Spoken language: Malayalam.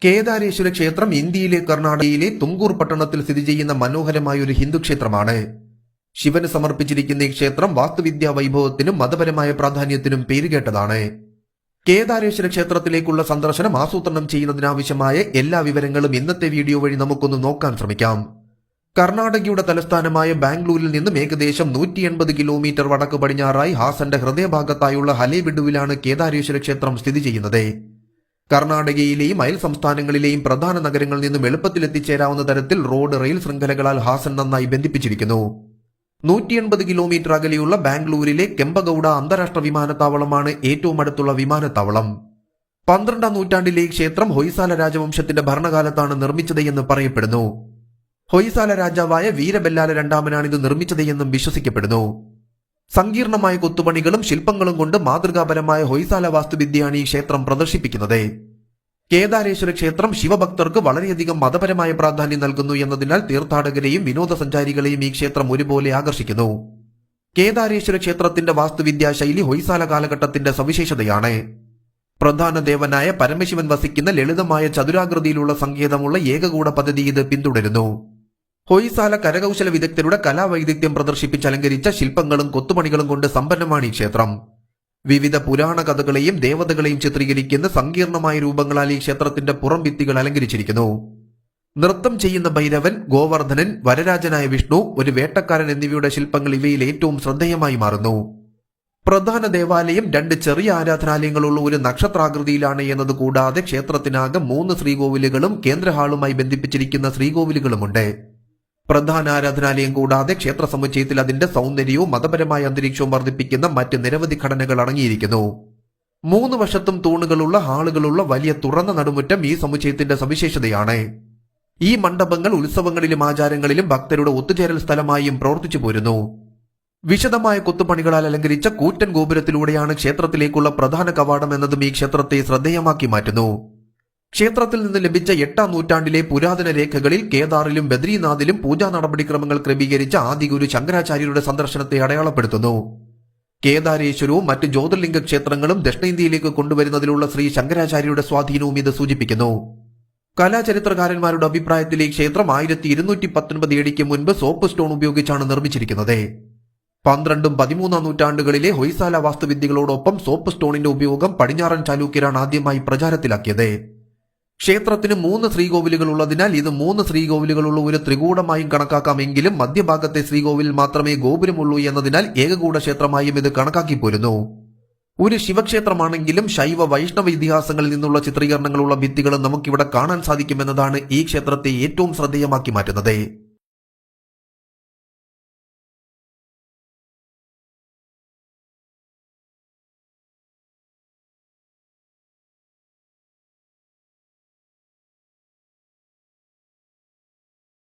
കേദാരേശ്വര ക്ഷേത്രം ഇന്ത്യയിലെ കർണാടകയിലെ തുംകൂർ പട്ടണത്തിൽ സ്ഥിതി ചെയ്യുന്ന മനോഹരമായ ഒരു ഹിന്ദു ക്ഷേത്രമാണ്. ശിവന് സമർപ്പിച്ചിരിക്കുന്ന ഈ ക്ഷേത്രം വാസ്തുവിദ്യാ വൈഭവത്തിനും മതപരമായ പ്രാധാന്യത്തിനും പേരുകേട്ടതാണ്. കേദാരേശ്വര ക്ഷേത്രത്തിലേക്കുള്ള സന്ദർശനം ആസൂത്രണം ചെയ്യുന്നതിനാവശ്യമായ എല്ലാ വിവരങ്ങളും ഇന്നത്തെ വീഡിയോ വഴി നമുക്കൊന്ന് നോക്കാൻ ശ്രമിക്കാം. കർണാടകയുടെ തലസ്ഥാനമായ ബാംഗ്ലൂരിൽ നിന്നും ഏകദേശം 180 കിലോമീറ്റർ വടക്ക് പടിഞ്ഞാറായി ഹാസന്റെ ഹൃദയഭാഗത്തായുള്ള ഹലേബിഡുവിലാണ് കേദാരേശ്വര ക്ഷേത്രം സ്ഥിതി ചെയ്യുന്നത്. കർണാടകയിലെയും അയൽ സംസ്ഥാനങ്ങളിലെയും പ്രധാന നഗരങ്ങളിൽ നിന്നും എളുപ്പത്തിൽ എത്തിച്ചേരാവുന്ന തരത്തിൽ റോഡ് റെയിൽ ശൃംഖലകളാൽ ഹാസൻ നന്നായി ബന്ധിപ്പിച്ചിരിക്കുന്നു. 180 കിലോമീറ്റർ അകലെയുള്ള ബാംഗ്ലൂരിലെ കെമ്പഗൌഡ അന്താരാഷ്ട്ര വിമാനത്താവളമാണ് ഏറ്റവും അടുത്തുള്ള വിമാനത്താവളം. 12ാം നൂറ്റാണ്ടിലെ ഈ ക്ഷേത്രം ഹൊയ്സാല രാജവംശത്തിന്റെ ഭരണകാലത്താണ് നിർമ്മിച്ചത് എന്ന് പറയപ്പെടുന്നു. ഹൊയ്സാല രാജാവായ വീരബെല്ലാല രണ്ടാമനാണ് ഇത് നിർമ്മിച്ചത് എന്നും വിശ്വസിക്കപ്പെടുന്നു. സങ്കീർണമായ കൊത്തുപണികളും ശില്പങ്ങളും കൊണ്ട് മാതൃകാപരമായ ഹൊയ്സാല വാസ്തുവിദ്യയാണ് ഈ ക്ഷേത്രം പ്രദർശിപ്പിക്കുന്നത്. കേദാരേശ്വര ക്ഷേത്രം ശിവഭക്തർക്ക് വളരെയധികം മതപരമായ പ്രാധാന്യം നൽകുന്നു എന്നതിനാൽ തീർത്ഥാടകരെയും വിനോദസഞ്ചാരികളെയും ഈ ക്ഷേത്രം ഒരുപോലെ ആകർഷിക്കുന്നു. കേദാരേശ്വര ക്ഷേത്രത്തിന്റെ വാസ്തുവിദ്യാ ശൈലി ഹൊയ്സാല കാലഘട്ടത്തിന്റെ സവിശേഷതയാണ്. പ്രധാന ദേവനായ പരമശിവൻ വസിക്കുന്ന ലളിതമായ ചതുരാകൃതിയിലുള്ള സങ്കേതമുള്ള ഏകകൂട പദ്ധതി ഇത് പിന്തുടരുന്നു. ഹൊയ്സാല കരകൗശല വിദഗ്ധരുടെ കലാവൈദഗ്ധ്യം പ്രദർശിപ്പിച്ച് അലങ്കരിച്ച ശില്പങ്ങളും കൊത്തുപണികളും കൊണ്ട് സമ്പന്നമാണ് ഈ ക്ഷേത്രം. വിവിധ പുരാണ കഥകളെയും ദേവതകളെയും ചിത്രീകരിക്കുന്ന സങ്കീർണമായ രൂപങ്ങളാൽ ഈ ക്ഷേത്രത്തിന്റെ പുറം ഭിത്തികൾ അലങ്കരിച്ചിരിക്കുന്നു. നൃത്തം ചെയ്യുന്ന ഭൈരവൻ, ഗോവർദ്ധനൻ, വരരാജനായ വിഷ്ണു, ഒരു വേട്ടക്കാരൻ എന്നിവയുടെ ശില്പങ്ങൾ ഇവയിൽ ഏറ്റവും ശ്രദ്ധേയമായി മാറുന്നു. പ്രധാന ദേവാലയം 2 ചെറിയ ആരാധനാലയങ്ങളുള്ള ഒരു നക്ഷത്രാകൃതിയിലാണ് എന്നത് കൂടാതെ ക്ഷേത്രത്തിനാകെ 3 ശ്രീകോവിലുകളും കേന്ദ്ര ഹാളുമായി ബന്ധിപ്പിച്ചിരിക്കുന്ന ശ്രീകോവിലുകളുമുണ്ട്. പ്രധാന ആരാധനാലയം കൂടാതെ ക്ഷേത്ര സമുച്ചയത്തിൽ അതിന്റെ സൗന്ദര്യവും മതപരമായ അന്തരീക്ഷവും വർദ്ധിപ്പിക്കുന്ന മറ്റ് നിരവധി ഘടനകൾ അടങ്ങിയിരിക്കുന്നു. 3 വശത്തും തൂണുകളുള്ള ഹാളുകളുള്ള വലിയ തുറന്ന നടുമുറ്റം ഈ സമുച്ചയത്തിന്റെ സവിശേഷതയാണ്. ഈ മണ്ഡപങ്ങൾ ഉത്സവങ്ങളിലും ആചാരങ്ങളിലും ഭക്തരുടെ ഒത്തുചേരൽ സ്ഥലമായും പ്രവർത്തിച്ചു പോരുന്നു. വിശദമായ കൊത്തുപണികളാൽ അലങ്കരിച്ച കൂറ്റൻ ഗോപുരത്തിലൂടെയാണ് ക്ഷേത്രത്തിലേക്കുള്ള പ്രധാന കവാടം എന്നതും ഈ ക്ഷേത്രത്തെ ശ്രദ്ധേയമാക്കി മാറ്റുന്നു. ക്ഷേത്രത്തിൽ നിന്ന് ലഭിച്ച 8ാം നൂറ്റാണ്ടിലെ പുരാതന രേഖകളിൽ കേദാറിലും ബദ്രീനാഥിലും പൂജാ നടപടിക്രമങ്ങൾ ക്രമീകരിച്ച ആദിഗുരു ശങ്കരാചാര്യരുടെ സന്ദർശനത്തെ അടയാളപ്പെടുത്തുന്നു. കേദാരേശ്വരവും മറ്റ് ജ്യോതിർലിംഗ ക്ഷേത്രങ്ങളും ദക്ഷിണേന്ത്യയിലേക്ക് കൊണ്ടുവരുന്നതിലുള്ള ശ്രീ ശങ്കരാചാര്യരുടെ സ്വാധീനവും ഇത് സൂചിപ്പിക്കുന്നു. കലാചരിത്രകാരന്മാരുടെ അഭിപ്രായത്തിൽ ഈ ക്ഷേത്രം 1219 AD മുൻപ് സോപ്പ് സ്റ്റോൺ ഉപയോഗിച്ചാണ് നിർമ്മിച്ചിരിക്കുന്നത്. 12ഉം 13ആം നൂറ്റാണ്ടുകളിലെ ഹൊയ്സാല വാസ്തുവിദ്യകളോടൊപ്പം സോപ്പ് സ്റ്റോണിന്റെ ഉപയോഗം പടിഞ്ഞാറൻ ചാലൂക്യരാണ് ആദ്യമായി പ്രചാരത്തിലാക്കിയത്. ക്ഷേത്രത്തിന് 3 ശ്രീകോവിലുകൾ ഉള്ളതിനാൽ ഇത് 3 ശ്രീകോവിലുകളുള്ള ഒരു ത്രികൂടമായും കണക്കാക്കാമെങ്കിലും മധ്യഭാഗത്തെ ശ്രീകോവിലിൽ മാത്രമേ ഗോപുരമുള്ളൂ എന്നതിനാൽ ഏകകൂട ക്ഷേത്രമായും ഇത് കണക്കാക്കി പോരുന്നു. ഒരു ശിവക്ഷേത്രമാണെങ്കിലും ശൈവ വൈഷ്ണവ ഇതിഹാസങ്ങളിൽ നിന്നുള്ള ചിത്രീകരണങ്ങളുള്ള ഭിത്തികളും നമുക്കിവിടെ കാണാൻ സാധിക്കുമെന്നതാണ് ഈ ക്ഷേത്രത്തെ ഏറ്റവും ശ്രദ്ധേയമാക്കി മാറ്റുന്നത്.